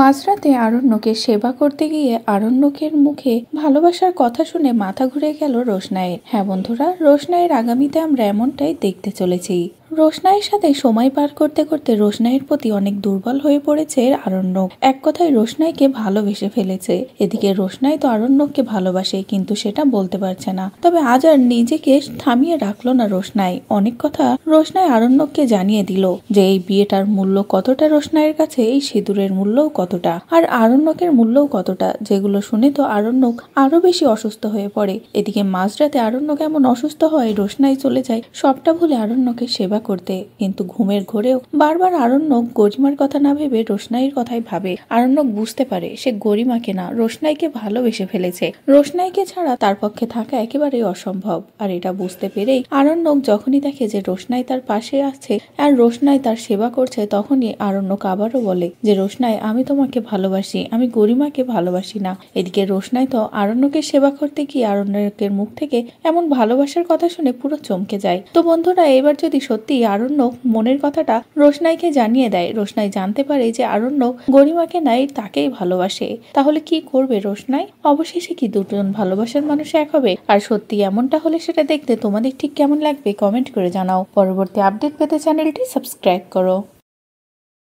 মাঝরাতে আরণ্যকে সেবা করতে গিয়ে আরণ্যকের মুখে ভালোবাসার কথা শুনে মাথা ঘুরে গেল রোশনাইয়ের। হ্যাঁ বন্ধুরা, রোশনাইয়ের আগামীতে আমরা এমনটাই দেখতে চলেছি। রোশনাইয়ের সাথে সময় পার করতে করতে রোশনাইয়ের প্রতি অনেক দুর্বল হয়ে পড়েছে আরণ্যক। এক কথায় রোশনাইকে ভালোবেসে ফেলেছে। এদিকে রোশনাই তো আরণ্যককে ভালোবাসে, কিন্তু সেটা বলতে পারছে না। তবে আজ আর নিজেকে থামিয়ে রাখলো না রোশনাই। অনেক কথা রোশনাই আরণ্যককে জানিয়ে দিল যে এই বিয়েটার মূল্য কতটা রোশনাইয়ের কাছে, এই সিঁদুরের মূল্যও কতটা, আর আরণ্যকের মূল্যও কতটা, যেগুলো শুনে তো আরণ্যক আরো বেশি অসুস্থ হয়ে পড়ে। এদিকে মাঝরাতে আরণ্যক এমন অসুস্থ হয় রোশনাই চলে যায় সবটা ভুলে আরণ্যকের সেবা করতে। কিন্তু ঘুমের ঘোরেও বারবার আরণ্যক গরিমার কথা না ভেবে রোশনাইয়ের কথাই ভাবে। আরণ্যক বুঝতে পারে সে গরিমাকে না, রোশনাইকে ভালোবেসে ফেলেছে। রোশনাইকে ছাড়া তার পক্ষে থাকা একেবারেই অসম্ভব। আর এটা বুঝতে পেরেই আরণ্যক যখনই দেখে যে রোশনাই তার পাশে আছে আর রোশনাই তার সেবা করছে, তখনই আরণ্যক আবারও বলে যে রোশনাই, আমি তোমাকে ভালোবাসি, আমি গরিমাকে ভালোবাসি না। এদিকে রোশনাই তো আরণ্যকের সেবা করতে গিয়ে আরণ্যকের মুখ থেকে এমন ভালোবাসার কথা শুনে পুরো চমকে যায়। তো বন্ধুরা, এবার যদি সত্যি আরণ্যক মনের কথাটা রোশনাইকে জানিয়ে দেয়, রোশনাই জানতে পারে যে আরণ্যক গরিমাকে নাই তাকেই ভালোবাসে, তাহলে কি করবে রোশনাই? অবশেষে কি দুজন ভালোবাসার মানুষ এক হবে? আর সত্যি এমনটা হলে সেটা দেখতে তোমাদের ঠিক কেমন লাগবে কমেন্ট করে জানাও। পরবর্তী আপডেট পেতে চ্যানেলটি সাবস্ক্রাইব করো।